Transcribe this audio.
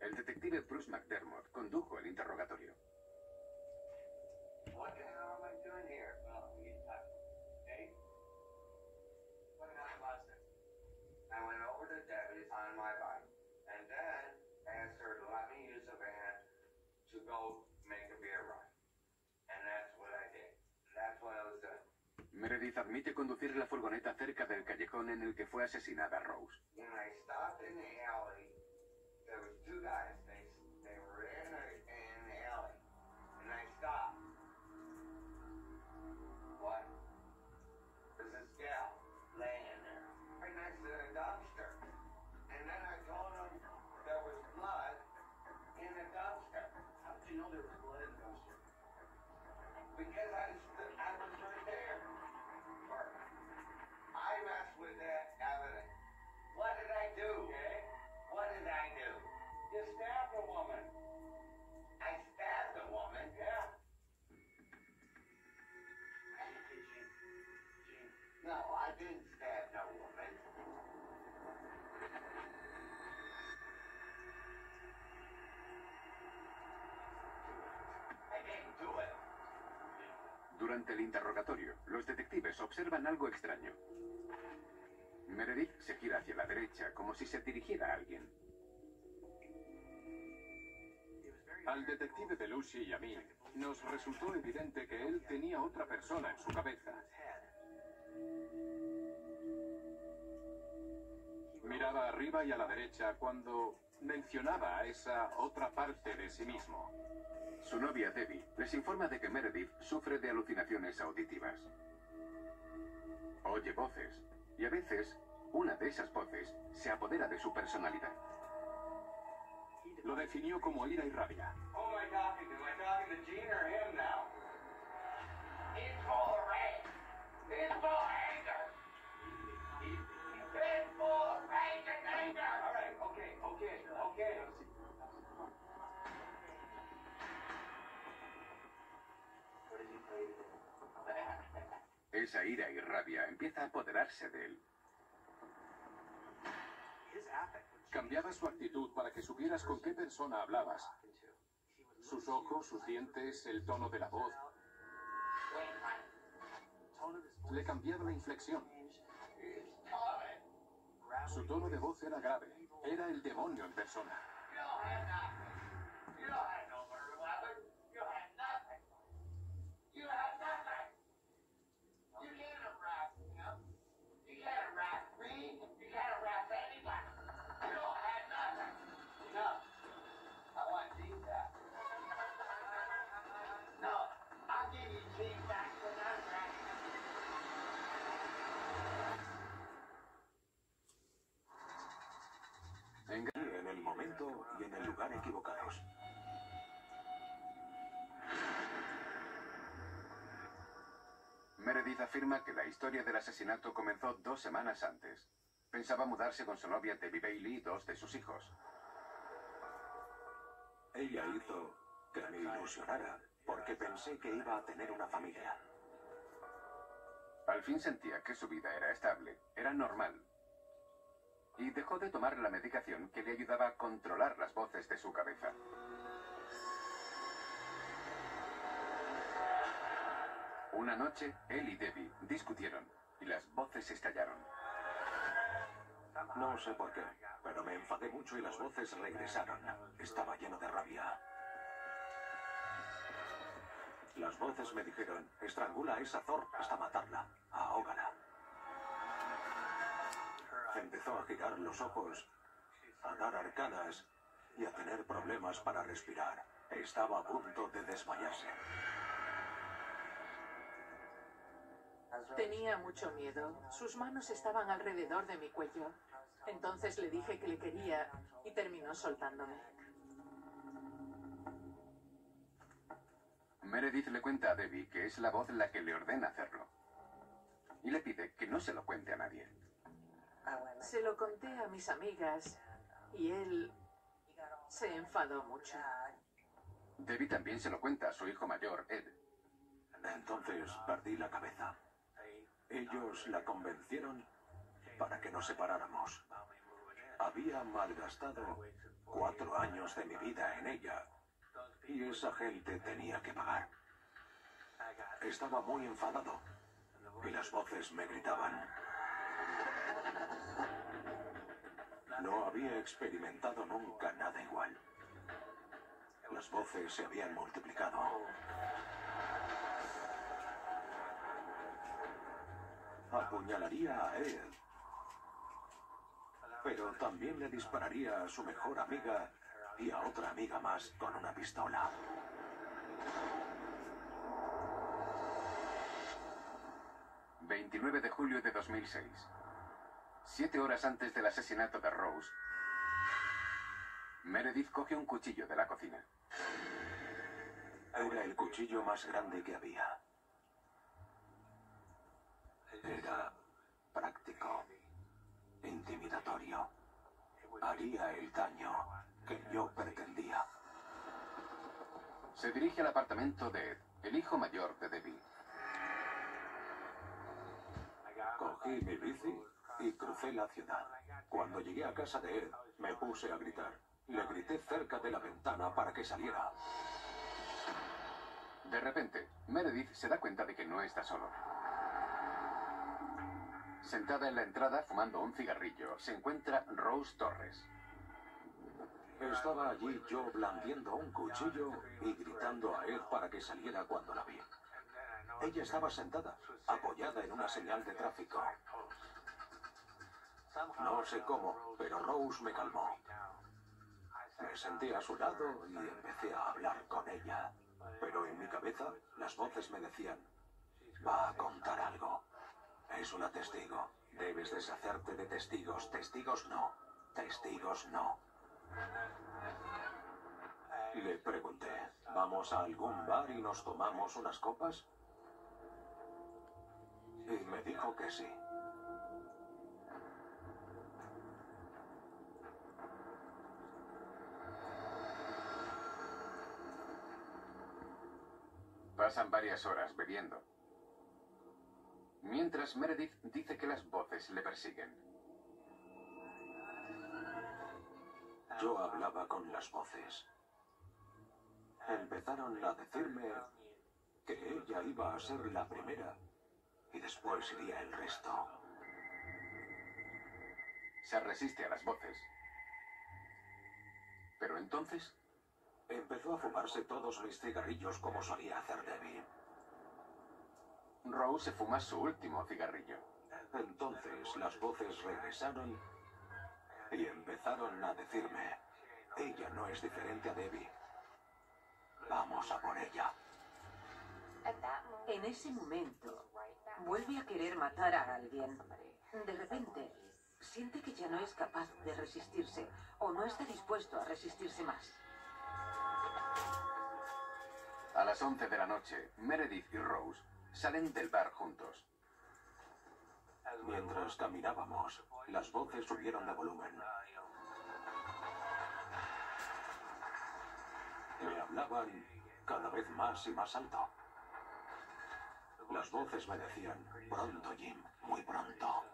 El detective Bruce McDermott condujo el interrogatorio. What the hell am I doing here? Well, I'm getting tired. Okay? What happened last night? I went over to Debbie's on my bike, and then asked her to let me use the van to go make a beer run. And that's what I did. That's what I was doing. Meredith admite conducir la furgoneta cerca del callejón en el que fue asesinada Rose. When I stopped in the alley, there was two guys. They were in the alley, and I stopped. What? There's this gal laying there, right next to the dumpster. And then I told them there was blood in the dumpster. How did you know there was blood in the dumpster? Because I was right there. I messed with that evidence. What did I do? Okay? What did I do? You stabbed a woman. I stabbed a woman? Yeah. No, I didn't stab no woman. I didn't do it. Durante el interrogatorio, los detectives observan algo extraño. Meredith se gira hacia la derecha, como si se dirigiera a alguien. Al detective Belushi y a mí, nos resultó evidente que él tenía otra persona en su cabeza. Miraba arriba y a la derecha cuando mencionaba a esa otra parte de sí mismo. Su novia Debbie les informa de que Meredith sufre de alucinaciones auditivas. Oye voces, y a veces una de esas voces se apodera de su personalidad. Lo definió como ira y rabia. Who am I talking to? Am I talking to Gene or him now? He's full of rage. He's full of anger. He's full of rage and anger. All right, okay. What did you say? Esa ira y rabia empieza a apoderarse de él. Cambiaba su actitud para que supieras con qué persona hablabas. Sus ojos, sus dientes, el tono de la voz. Le cambiaba la inflexión. Su tono de voz era grave. Era el demonio en persona. En el momento y en el lugar equivocados. Meredith afirma que la historia del asesinato comenzó 2 semanas antes. Pensaba mudarse con su novia Debbie Bailey y 2 de sus hijos. Ella hizo que me ilusionara, porque pensé que iba a tener una familia. Al fin sentía que su vida era estable, era normal. Y dejó de tomar la medicación que le ayudaba a controlar las voces de su cabeza. Una noche, él y Debbie discutieron y las voces estallaron. No sé por qué, pero me enfadé mucho y las voces regresaron. Estaba lleno de rabia. Las voces me dijeron, estrangula a esa Thor hasta matarla, ahógala. Empezó a girar los ojos, a dar arcadas y a tener problemas para respirar. Estaba a punto de desmayarse. Tenía mucho miedo. Sus manos estaban alrededor de mi cuello. Entonces le dije que le quería y terminó soltándome. Meredith le cuenta a Debbie que es la voz la que le ordena hacerlo. Y le pide que no se lo cuente a nadie. Se lo conté a mis amigas y él se enfadó mucho. Debbie también se lo cuenta a su hijo mayor, Ed. Entonces perdí la cabeza. Ellos la convencieron para que nos separáramos. Había malgastado 4 años de mi vida en ella y esa gente tenía que pagar. Estaba muy enfadado y las voces me gritaban. No había experimentado nunca nada igual. Las voces se habían multiplicado. Apuñalaría a Ed, pero también le dispararía a su mejor amiga y a otra amiga más con una pistola. ...29 de julio de 2006... ...7 horas antes del asesinato de Rose... ...Meredith coge un cuchillo de la cocina. Era el cuchillo más grande que había. Era práctico, intimidatorio. Haría el daño que yo pretendía. Se dirige al apartamento de Ed, el hijo mayor de Debbie. Cogí mi bici y crucé la ciudad. Cuando llegué a casa de Ed, me puse a gritar. Le grité cerca de la ventana para que saliera. De repente, Meredith se da cuenta de que no está solo. Sentada en la entrada, fumando un cigarrillo, se encuentra Rose Torres. Estaba allí yo blandiendo un cuchillo y gritando a Ed para que saliera cuando la vi. Ella estaba sentada, apoyada en una señal de tráfico. No sé cómo, pero Rose me calmó. Me senté a su lado y empecé a hablar con ella. Pero en mi cabeza las voces me decían, va a contar algo. Es una testigo. Debes deshacerte de testigos. Testigos no. Testigos no. Le pregunté, ¿vamos a algún bar y nos tomamos unas copas? Y me dijo que sí. Pasan varias horas bebiendo. Mientras Meredith dice que las voces le persiguen. Yo hablaba con las voces. Empezaron a decirme que ella iba a ser la primera y después iría el resto. Se resiste a las voces. Pero entonces... Empezó a fumarse todos mis cigarrillos como solía hacer Debbie. Rose se fuma su último cigarrillo. Entonces las voces regresaron y empezaron a decirme, ella no es diferente a Debbie. Vamos a por ella. En ese momento, vuelve a querer matar a alguien. De repente, siente que ya no es capaz de resistirse o no está dispuesto a resistirse más. A las 11 de la noche, Meredith y Rose salen del bar juntos. Mientras caminábamos, las voces subieron de volumen. Me hablaban cada vez más y más alto. Las voces me decían, pronto, Jim, muy pronto.